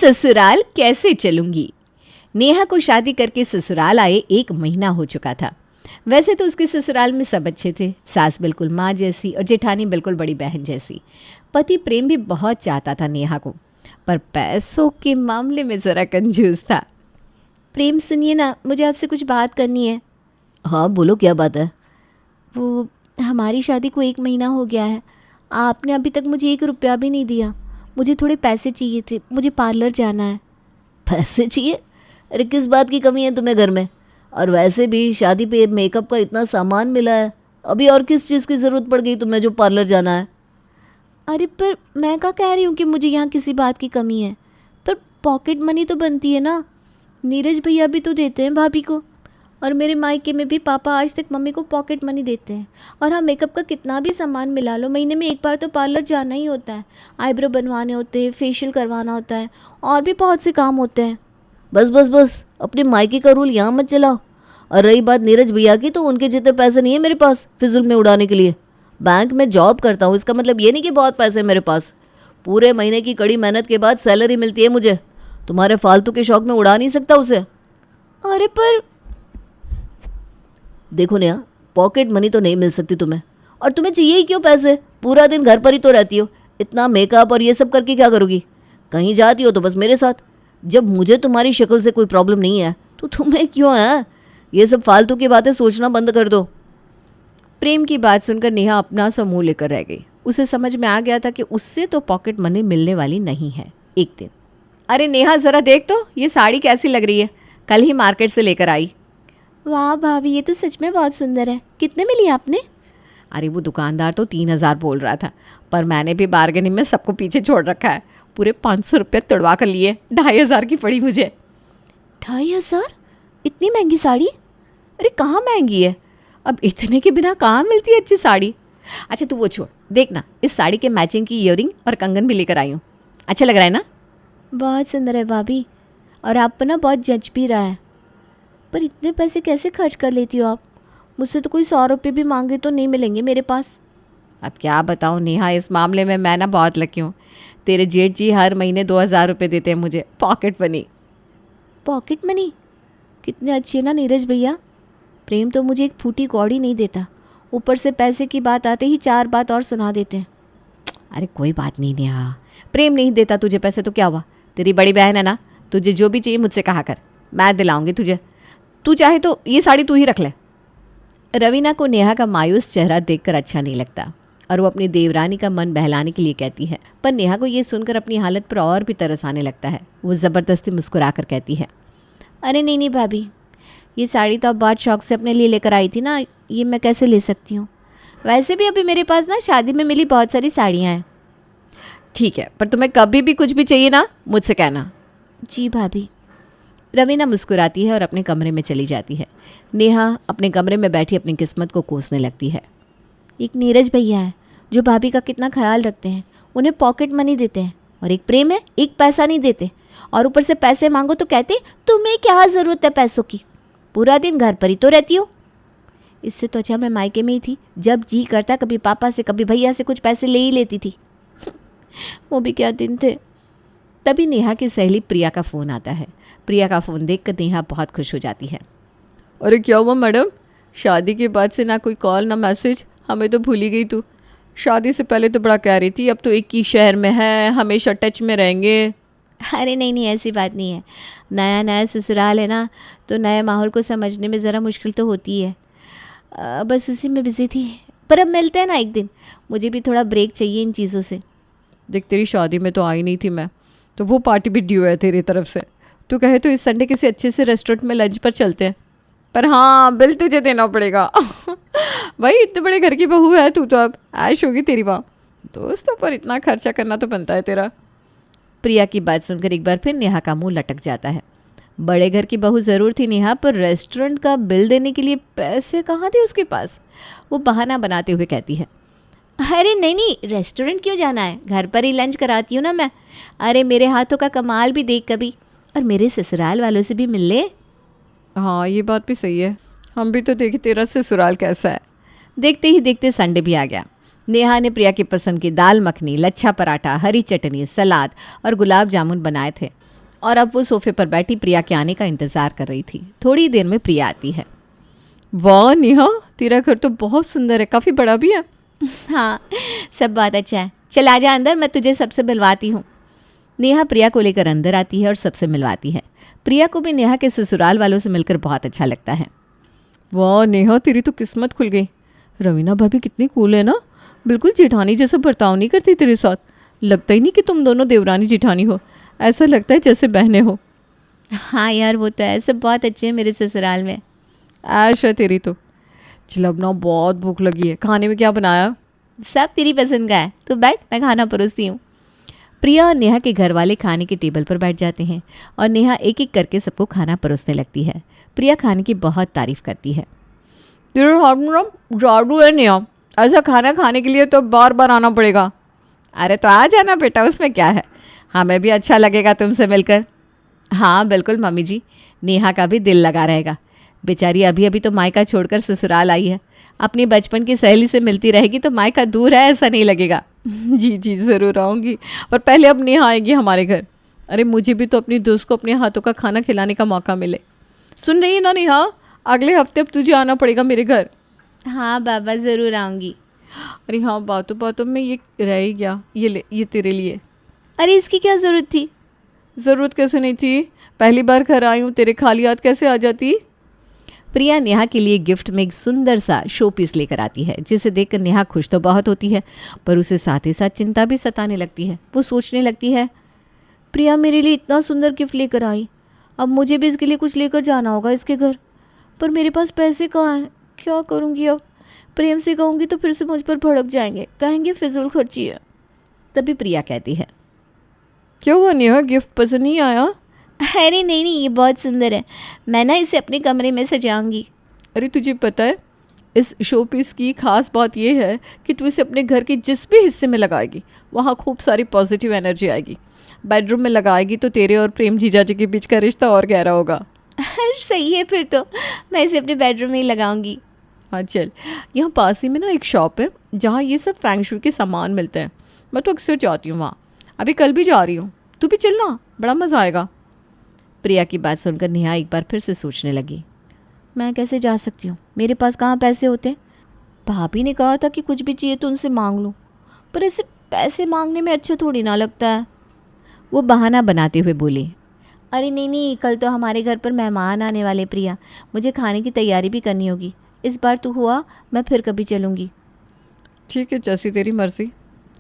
ससुराल कैसे चलूंगी। नेहा को शादी करके ससुराल आए 1 महीना हो चुका था। वैसे तो उसके ससुराल में सब अच्छे थे, सास बिल्कुल माँ जैसी और जेठानी बिल्कुल बड़ी बहन जैसी। पति प्रेम भी बहुत चाहता था नेहा को, पर पैसों के मामले में ज़रा कंजूस था। प्रेम सुनिए ना, मुझे आपसे कुछ बात करनी है। हाँ बोलो, क्या बात है? वो हमारी शादी को 1 महीना हो गया है, आपने अभी तक मुझे 1 रुपया भी नहीं दिया। मुझे थोड़े पैसे चाहिए थे, मुझे पार्लर जाना है। पैसे चाहिए? अरे किस बात की कमी है तुम्हें घर में? और वैसे भी शादी पे मेकअप का इतना सामान मिला है, अभी और किस चीज़ की ज़रूरत पड़ गई तुम्हें जो पार्लर जाना है? अरे पर मैं क्या कह रही हूँ कि मुझे यहाँ किसी बात की कमी है, पर पॉकेट मनी तो बनती है ना। नीरज भैया भी तो देते हैं भाभी को, और मेरे मायके में भी पापा आज तक मम्मी को पॉकेट मनी देते हैं। और हाँ, मेकअप का कितना भी सामान मिला लो, महीने में 1 बार तो पार्लर जाना ही होता है। आईब्रो बनवाने होते हैं, फेशियल करवाना होता है, और भी बहुत से काम होते हैं। बस बस बस, अपने मायके का रूल यहाँ मत चलाओ। और रही बात नीरज भैया की, तो उनके जितने पैसे नहीं है मेरे पास फिजूल में उड़ाने के लिए। बैंक में जॉब करता हूँ, इसका मतलब ये नहीं कि बहुत पैसे हैं मेरे पास। पूरे महीने की कड़ी मेहनत के बाद सैलरी मिलती है मुझे। तुम्हारे फालतू के शौक में उड़ा नहीं सकता उसे। अरे पर देखो नेहा, पॉकेट मनी तो नहीं मिल सकती तुम्हें, और तुम्हें चाहिए ही क्यों पैसे? पूरा दिन घर पर ही तो रहती हो, इतना मेकअप और ये सब करके क्या करोगी? कहीं जाती हो तो बस मेरे साथ। जब मुझे तुम्हारी शक्ल से कोई प्रॉब्लम नहीं है तो तुम्हें क्यों है? ये सब फालतू की बातें सोचना बंद कर दो। प्रेम की बात सुनकर नेहा अपना सा मुंह लेकर रह गई। उसे समझ में आ गया था कि उससे तो पॉकेट मनी मिलने वाली नहीं है। एक दिन, अरे नेहा ज़रा देख तो, ये साड़ी कैसी लग रही है, कल ही मार्केट से लेकर आई। वाह भाभी, ये तो सच में बहुत सुंदर है। कितने में ली आपने? अरे वो दुकानदार तो 3,000 बोल रहा था, पर मैंने भी बार्गेनिंग में सबको पीछे छोड़ रखा है। पूरे 500 रुपये तड़वा कर लिए, 2,500 की पड़ी मुझे। 2,500? इतनी महंगी साड़ी? अरे कहाँ महंगी है, अब इतने के बिना कहाँ मिलती है अच्छी साड़ी। अच्छा तू वो छोड़, देखना इस साड़ी के मैचिंग की ईयरिंग और कंगन भी लेकर आई हूँ। अच्छा लग रहा है ना? बहुत सुंदर है भाभी, और आप पर ना बहुत जच भी रहा है। पर इतने पैसे कैसे खर्च कर लेती हो आप? मुझसे तो कोई 100 रुपये भी मांगे तो नहीं मिलेंगे मेरे पास। अब क्या बताऊँ नेहा, इस मामले में मैं ना बहुत लकी हूँ। तेरे जेठ जी हर महीने 2,000 रुपये देते हैं मुझे पॉकेट मनी। Pocket money? कितने अच्छे ना नीरज भैया। प्रेम तो मुझे एक फूटी कौड़ी नहीं देता, ऊपर से पैसे की बात आते ही 4 बात और सुना देते हैं। अरे कोई बात नहीं नेहा, प्रेम नहीं देता तुझे पैसे तो क्या हुआ, तेरी बड़ी बहन है ना, तुझे जो भी चाहिए मुझसे कहा कर, मैं दिलाऊंगी तुझे। तू चाहे तो ये साड़ी तू ही रख ले। रवीना को नेहा का मायूस चेहरा देखकर अच्छा नहीं लगता, और वो अपनी देवरानी का मन बहलाने के लिए कहती है। पर नेहा को ये सुनकर अपनी हालत पर और भी तरस आने लगता है। वो ज़बरदस्ती मुस्कुरा कर कहती है, अरे नहीं नहीं भाभी, ये साड़ी तो आप बहुत शौक से अपने लिए लेकर आई थी ना, ये मैं कैसे ले सकती हूँ? वैसे भी अभी मेरे पास ना शादी में मिली बहुत सारी साड़ियाँ हैं। ठीक है, पर तुम्हें कभी भी कुछ भी चाहिए ना मुझसे कहना। जी भाभी। रवीना मुस्कुराती है और अपने कमरे में चली जाती है। नेहा अपने कमरे में बैठी अपनी किस्मत को कोसने लगती है। एक नीरज भैया है जो भाभी का कितना ख्याल रखते हैं, उन्हें पॉकेट मनी देते हैं, और एक प्रेम है, 1 पैसा नहीं देते, और ऊपर से पैसे मांगो तो कहते तुम्हें क्या ज़रूरत है पैसों की, पूरा दिन घर पर ही तो रहती हो। इससे तो अच्छा मैं मायके में ही थी, जब जी करता कभी पापा से कभी भैया से कुछ पैसे ले ही लेती थी। वो भी क्या दिन थे। तभी नेहा की सहेली प्रिया का फ़ोन आता है। प्रिया का फ़ोन देखकर नेहा बहुत खुश हो जाती है। अरे क्या हुआ मैडम, शादी के बाद से ना कोई कॉल ना मैसेज, हमें तो भूल ही गई तू। शादी से पहले तो बड़ा कह रही थी अब तो एक ही शहर में है, हमेशा टच में रहेंगे। अरे नहीं नहीं, ऐसी बात नहीं है। नया नया ससुराल है ना, तो नए माहौल को समझने में ज़रा मुश्किल तो होती है। बस उसी में बिज़ी थी, पर अब मिलते हैं ना एक दिन, मुझे भी थोड़ा ब्रेक चाहिए इन चीज़ों से। देख तेरी शादी में तो आई नहीं थी मैं, तो वो पार्टी भी ड्यू है तेरी तरफ से। तू कहे तो इस संडे किसी अच्छे से रेस्टोरेंट में लंच पर चलते हैं, पर हाँ बिल तुझे देना पड़ेगा। भाई इतने बड़े घर की बहू है तू, तो अब ऐश होगी तेरी वहाँ, दोस्तों पर इतना खर्चा करना तो बनता है तेरा। प्रिया की बात सुनकर एक बार फिर नेहा का मुंह लटक जाता है। बड़े घर की बहू ज़रूर थी नेहा, पर रेस्टोरेंट का बिल देने के लिए पैसे कहाँ थे उसके पास। वो बहाना बनाते हुए कहती है, अरे नहीं नहीं, रेस्टोरेंट क्यों जाना है, घर पर ही लंच कराती हूँ ना मैं। अरे मेरे हाथों का कमाल भी देख कभी, और मेरे ससुराल वालों से भी मिल ले। हाँ ये बात भी सही है, हम भी तो देखे तेरा ससुराल कैसा है। देखते ही देखते संडे भी आ गया। नेहा ने प्रिया की पसंद की दाल मखनी, लच्छा पराठा, हरी चटनी, सलाद और गुलाब जामुन बनाए थे। और अब वो सोफे पर बैठी प्रिया के आने का इंतज़ार कर रही थी। थोड़ी देर में प्रिया आती है। वाह नेहा, तेरा घर तो बहुत सुंदर है, काफ़ी बड़ा भी है। हाँ, सब बहुत अच्छा है। चल आजा अंदर, मैं तुझे सबसे मिलवाती हूँ। नेहा प्रिया को लेकर अंदर आती है और सबसे मिलवाती है। प्रिया को भी नेहा के ससुराल वालों से मिलकर बहुत अच्छा लगता है। वाह नेहा, तेरी तो किस्मत खुल गई। रवीना भाभी कितनी कूल है ना, बिल्कुल जेठानी जैसा बर्ताव नहीं करती तेरे साथ। लगता ही नहीं कि तुम दोनों देवरानी जेठानी हो, ऐसा लगता है जैसे बहनें हो। हाँ यार, वो तो है, सब बहुत अच्छे हैं मेरे ससुराल में। ऐश है तेरी तो। चल अब ना बहुत भूख लगी है, खाने में क्या बनाया? सब तेरी पसंद का है, तू बैठ, मैं खाना परोसती हूँ। प्रिया और नेहा के घर वाले खाने के टेबल पर बैठ जाते हैं और नेहा एक एक करके सबको खाना परोसने लगती है। प्रिया खाने की बहुत तारीफ करती है। तेरे हाथ में ना जादू है नेहा, ऐसा खाना खाने के लिए तो बार बार आना पड़ेगा। अरे तो आ जाना बेटा, उसमें क्या है, हमें भी अच्छा लगेगा तुमसे मिलकर। हाँ बिल्कुल मम्मी जी, नेहा का भी दिल लगा रहेगा। बेचारी अभी अभी तो मायका छोड़कर ससुराल आई है, अपनी बचपन की सहेली से मिलती रहेगी तो मायका दूर है ऐसा नहीं लगेगा। जी जी ज़रूर आऊँगी, पर पहले अब नेहा आएगी हमारे घर। अरे मुझे भी तो अपनी दोस्त को अपने हाथों का खाना खिलाने का मौका मिले। सुन रही है ना नेहा, अगले हफ्ते अब तुझे आना पड़ेगा मेरे घर। हाँ बाबा, ज़रूर आऊँगी। अरे हाँ, बातों बातों में ये रह ही गया, ये ले, ये तेरे लिए। अरे इसकी क्या ज़रूरत थी? ज़रूरत कैसे नहीं थी, पहली बार घर आई हूँ, तेरे खाली हाथ कैसे आ जाती। प्रिया नेहा के लिए गिफ्ट में एक सुंदर सा शो पीस लेकर आती है, जिसे देखकर नेहा खुश तो बहुत होती है, पर उसे साथ ही साथ चिंता भी सताने लगती है। वो सोचने लगती है, प्रिया मेरे लिए इतना सुंदर गिफ्ट लेकर आई, अब मुझे भी इसके लिए कुछ लेकर जाना होगा इसके घर, पर मेरे पास पैसे कहाँ हैं, क्या करूँगी अब? प्रेम से कहूँगी तो फिर से मुझ पर भड़क जाएंगे, कहेंगे फिजूल खर्ची है। तभी प्रिया कहती है, क्या हुआ नेहा, गिफ्ट पसंद नहीं आया? अरे नहीं नहीं, ये बहुत सुंदर है, मैं ना इसे अपने कमरे में सजाऊंगी। अरे तुझे पता है, इस शो पीस की खास बात यह है कि तू इसे अपने घर के जिस भी हिस्से में लगाएगी वहाँ खूब सारी पॉजिटिव एनर्जी आएगी। बेडरूम में लगाएगी तो तेरे और प्रेम जीजा जी के बीच का रिश्ता और गहरा होगा। सही है, फिर तो मैं इसे अपने बेडरूम में ही लगाऊंगी। हाँ चल, यहाँ पास ही में ना एक शॉप है जहाँ ये सब फैंग शू के सामान मिलते हैं, मैं तो अक्सर जाती हूँ वहाँ। अभी कल भी जा रही हूँ, तू भी चलना, बड़ा मज़ा आएगा। प्रिया की बात सुनकर नेहा एक बार फिर से सोचने लगी। मैं कैसे जा सकती हूँ, मेरे पास कहाँ पैसे होते? भाभी ने कहा था कि कुछ भी चाहिए तो उनसे मांग लूँ, पर ऐसे पैसे मांगने में अच्छा थोड़ी ना लगता है। वो बहाना बनाते हुए बोली, अरे नहीं नहीं, कल तो हमारे घर पर मेहमान आने वाले प्रिया, मुझे खाने की तैयारी भी करनी होगी। इस बार तू हुआ, मैं फिर कभी चलूँगी। ठीक है, जैसी तेरी मर्ज़ी,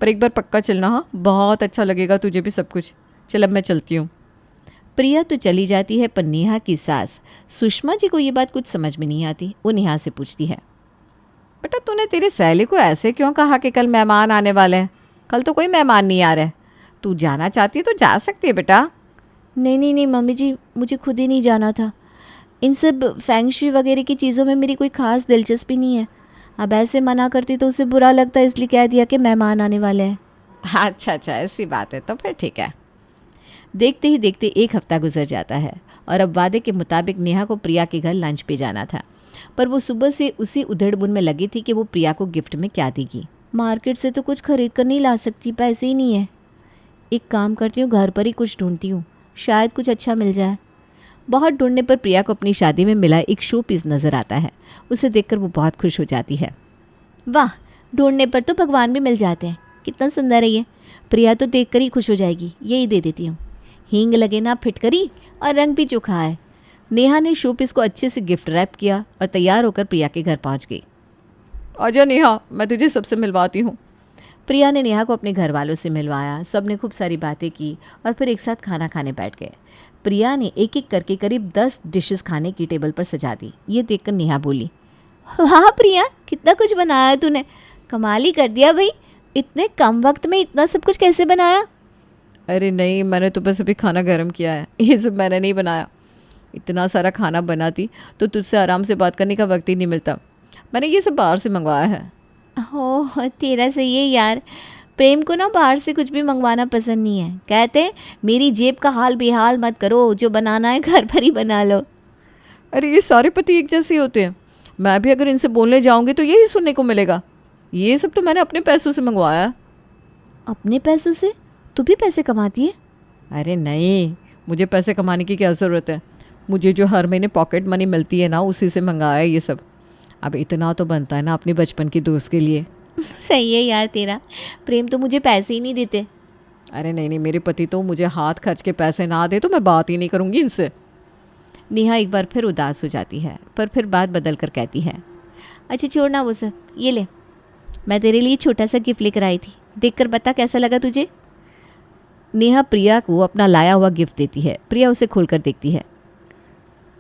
पर एक बार पक्का चलना। हाँ, बहुत अच्छा लगेगा तुझे भी सब कुछ। चल अब मैं चलती हूँ। प्रिया तो चली जाती है, पर नेहा की सास सुषमा जी को ये बात कुछ समझ में नहीं आती। वो नेहा से पूछती है, बेटा तूने तेरी सहेली को ऐसे क्यों कहा कि कल मेहमान आने वाले हैं? कल तो कोई मेहमान नहीं आ रहा है, तू जाना चाहती है तो जा सकती है बेटा। नहीं नहीं नहीं मम्मी जी, मुझे खुद ही नहीं जाना था। इन सब फैंग शुई वगैरह की चीज़ों में मेरी कोई ख़ास दिलचस्पी नहीं है। अब ऐसे मना करती तो उसे बुरा लगता है, इसलिए कह दिया कि मेहमान आने वाले हैं। अच्छा अच्छा, ऐसी बात है तो फिर ठीक है। देखते ही देखते एक हफ्ता गुजर जाता है और अब वादे के मुताबिक नेहा को प्रिया के घर लंच पे जाना था, पर वो सुबह से उसी उधेड़-बुन में लगी थी कि वो प्रिया को गिफ्ट में क्या देगी। मार्केट से तो कुछ खरीद कर नहीं ला सकती, पैसे ही नहीं है। एक काम करती हूँ, घर पर ही कुछ ढूंढती हूँ, शायद कुछ अच्छा मिल जाए। बहुत ढूंढने पर प्रिया को अपनी शादी में मिला एक शो पीस नज़र आता है। उसे देखकर वो बहुत खुश हो जाती है। वाह, ढूंढने पर तो भगवान भी मिल जाते हैं, कितना सुंदर है ये। प्रिया तो देखकर ही खुश हो जाएगी, यही दे देती हूँ। हींग लगे ना फिटकरी और रंग भी चोखा है। नेहा ने शो पीस को अच्छे से गिफ्ट रैप किया और तैयार होकर प्रिया के घर पहुंच गई। आजा नेहा, मैं तुझे सबसे मिलवाती हूँ। प्रिया ने नेहा को अपने घर वालों से मिलवाया, सब ने खूब सारी बातें की और फिर एक साथ खाना खाने बैठ गए। प्रिया ने एक एक करके करीब 10 डिशेस खाने की टेबल पर सजा दी। ये देखकर नेहा बोली, वाह प्रिया, कितना कुछ बनाया है तूने, कमाल ही कर दिया भाई। इतने कम वक्त में इतना सब कुछ कैसे बनाया? अरे नहीं, मैंने तो बस अभी खाना गर्म किया है, ये सब मैंने नहीं बनाया। इतना सारा खाना बनाती तो तुझसे आराम से बात करने का वक्त ही नहीं मिलता। मैंने ये सब बाहर से मंगवाया है। ओह तेरा सही है यार, प्रेम को ना बाहर से कुछ भी मंगवाना पसंद नहीं है। कहते हैं मेरी जेब का हाल बेहाल मत करो, जो बनाना है घर पर ही बना लो। अरे ये सारे पति एक जैसे होते हैं, मैं भी अगर इनसे बोलने जाऊंगी तो यही सुनने को मिलेगा। ये सब तो मैंने अपने पैसों से मंगवाया। अपने पैसों से? तू भी पैसे कमाती है? अरे नहीं, मुझे पैसे कमाने की क्या ज़रूरत है? मुझे जो हर महीने पॉकेट मनी मिलती है ना, उसी से मंगाया है ये सब। अब इतना तो बनता है ना अपने बचपन की दोस्त के लिए। सही है यार तेरा, प्रेम तो मुझे पैसे ही नहीं देते। अरे नहीं नहीं, मेरे पति तो मुझे हाथ खर्च के पैसे ना दे तो मैं बात ही नहीं करूँगी इनसे। नेहा एक बार फिर उदास हो जाती है, पर फिर बात बदल कर कहती है, अच्छा छोड़ना वो सब, ये ले, मैं तेरे लिए छोटा सा गिफ्ट लेकर आई थी, देखकर बता कैसा लगा तुझे। नेहा प्रिया को अपना लाया हुआ गिफ्ट देती है। प्रिया उसे खोलकर देखती है।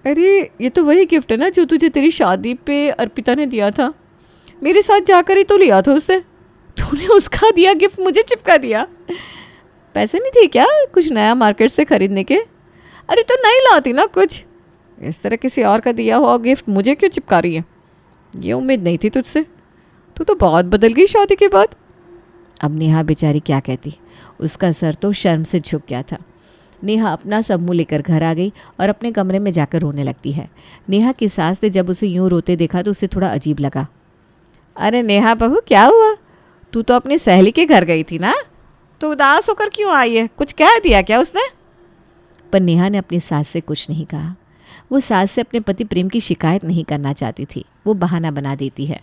अरे ये तो वही गिफ्ट है ना जो तुझे तेरी शादी पे अर्पिता ने दिया था। मेरे साथ जाकर ही तो लिया था उससे। तूने उसका दिया गिफ्ट मुझे चिपका दिया। पैसे नहीं थे क्या कुछ नया मार्केट से खरीदने के? अरे तो नहीं लाती ना कुछ। इस तरह किसी और का दिया हुआ गिफ्ट मुझे क्यों चिपका रही है? ये उम्मीद नहीं थी तुझसे। तू तो बहुत बदल गई शादी के बाद। अब नेहा बेचारी क्या कहती, उसका सर तो शर्म से झुक गया था। नेहा अपना सब मुँह लेकर घर आ गई और अपने कमरे में जाकर रोने लगती है। नेहा की सास ने जब उसे यूं रोते देखा तो उसे थोड़ा अजीब लगा। अरे नेहा बहू, क्या हुआ? तू तो अपनी सहेली के घर गई थी ना, तो उदास होकर क्यों आई है? कुछ कह दिया क्या उसने? पर नेहा ने अपनी सास से कुछ नहीं कहा। वो सास से अपने पति प्रेम की शिकायत नहीं करना चाहती थी। वो बहाना बना देती है।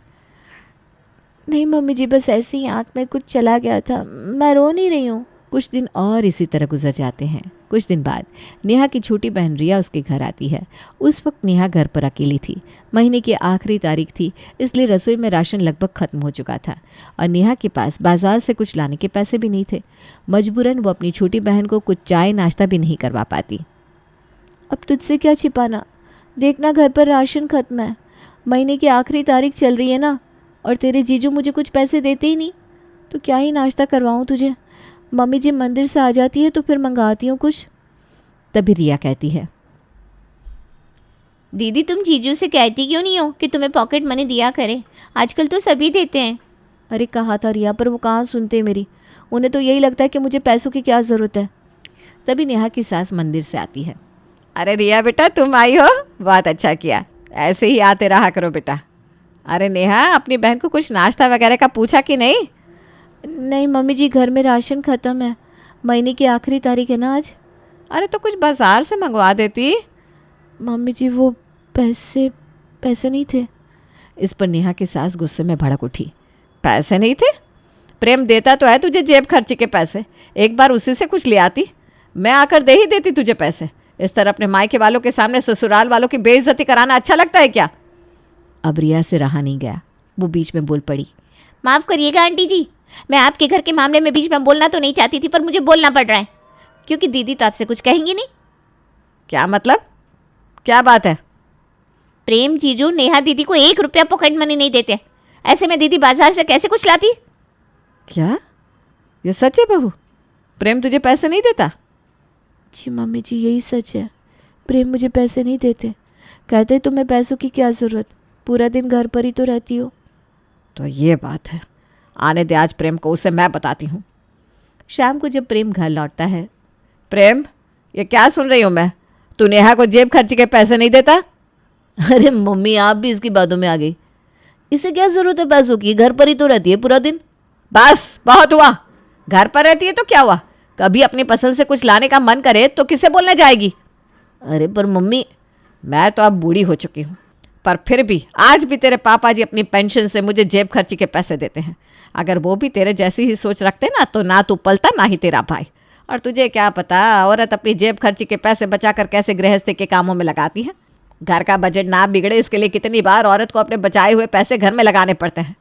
नहीं मम्मी जी, बस ऐसे ही आँख में कुछ चला गया था, मैं रो नहीं रही हूँ। कुछ दिन और इसी तरह गुजर जाते हैं। कुछ दिन बाद नेहा की छोटी बहन रिया उसके घर आती है। उस वक्त नेहा घर पर अकेली थी। महीने की आखिरी तारीख थी, इसलिए रसोई में राशन लगभग ख़त्म हो चुका था और नेहा के पास बाजार से कुछ लाने के पैसे भी नहीं थे। मजबूरन वो अपनी छोटी बहन को कुछ चाय नाश्ता भी नहीं करवा पाती। अब तुझसे क्या छिपाना, देखना घर पर राशन खत्म है, महीने की आखिरी तारीख चल रही है ना, और तेरे जीजू मुझे कुछ पैसे देते ही नहीं, तो क्या ही नाश्ता करवाऊँ तुझे। मम्मी जी मंदिर से आ जाती है तो फिर मंगाती हूँ कुछ। तभी रिया कहती है, दीदी तुम जीजू से कहती क्यों नहीं हो कि तुम्हें पॉकेट मनी दिया करे, आजकल तो सभी देते हैं। अरे कहा था रिया, पर वो कहाँ सुनते मेरी। उन्हें तो यही लगता है कि मुझे पैसों की क्या ज़रूरत है। तभी नेहा की सास मंदिर से आती है। अरे रिया बेटा, तुम आई हो, बहुत अच्छा किया। ऐसे ही आते रहा करो बेटा। अरे नेहा, अपनी बहन को कुछ नाश्ता वगैरह का पूछा कि नहीं? नहीं मम्मी जी, घर में राशन ख़त्म है, महीने की आखिरी तारीख है ना आज। अरे तो कुछ बाजार से मंगवा देती। मम्मी जी वो पैसे नहीं थे। इस पर नेहा की सास गुस्से में भड़क उठी। पैसे नहीं थे? प्रेम देता तो है तुझे जेब खर्ची के पैसे, एक बार उसी से कुछ ले आती। मैं आकर दे ही देती तुझे पैसे। इस तरह अपने मायके वालों के सामने ससुराल वालों की बेइज्जती कराना अच्छा लगता है क्या? अब रिया से रहा नहीं गया, वो बीच में बोल पड़ी। माफ़ करिएगा आंटी जी, मैं आपके घर के मामले में बीच में बोलना तो नहीं चाहती थी, पर मुझे बोलना पड़ रहा है क्योंकि दीदी तो आपसे कुछ कहेंगी नहीं। क्या मतलब? क्या बात है? प्रेम जीजू नेहा दीदी को 1 रुपया पॉकेट मनी नहीं देते, ऐसे में दीदी बाजार से कैसे कुछ लाती? क्या ये सच है बहू? प्रेम तुझे पैसे नहीं देता? जी मम्मी जी, यही सच है। प्रेम मुझे पैसे नहीं देते, कहते तुम्हें पैसों की क्या ज़रूरत, पूरा दिन घर पर ही तो रहती हो। तो ये बात है, आने दे आज प्रेम को, उसे मैं बताती हूँ। शाम को जब प्रेम घर लौटता है। प्रेम, ये क्या सुन रही हूँ मैं? तू नेहा को जेब खर्च के पैसे नहीं देता? अरे मम्मी, आप भी इसकी बातों में आ गई। इसे क्या ज़रूरत है पैसों की, घर पर ही तो रहती है पूरा दिन। बस बहुत हुआ। घर पर रहती है तो क्या हुआ, कभी अपनी पसंद से कुछ लाने का मन करे तो किसे बोलने जाएगी? अरे पर मम्मी, मैं तो अब बूढ़ी हो चुकी हूँ, पर फिर भी आज भी तेरे पापा जी अपनी पेंशन से मुझे जेब खर्ची के पैसे देते हैं। अगर वो भी तेरे जैसी ही सोच रखते ना, तो ना तू पलता ना ही तेरा भाई। और तुझे क्या पता औरत अपनी जेब खर्ची के पैसे बचाकर कैसे गृहस्थी के कामों में लगाती है। घर का बजट ना बिगड़े इसके लिए कितनी बार औरत को अपने बचाए हुए पैसे घर में लगाने पड़ते हैं।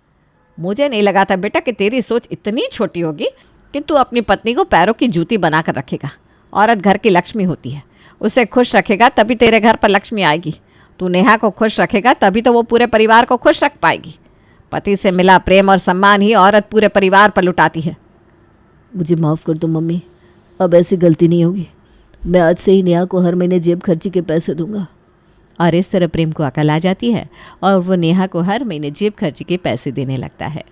मुझे नहीं लगा था बेटा कि तेरी सोच इतनी छोटी होगी कि तू अपनी पत्नी को पैरों की जूती बनाकर रखेगा। औरत घर की लक्ष्मी होती है, उसे खुश रखेगा तभी तेरे घर पर लक्ष्मी आएगी। तू नेहा को खुश रखेगा तभी तो वो पूरे परिवार को खुश रख पाएगी। पति से मिला प्रेम और सम्मान ही औरत पूरे परिवार पर लुटाती है। मुझे माफ़ कर दो मम्मी, अब ऐसी गलती नहीं होगी। मैं आज से ही नेहा को हर महीने जेब खर्ची के पैसे दूंगा। और इस तरह प्रेम को अकल आ जाती है और वो नेहा को हर महीने जेब खर्ची के पैसे देने लगता है।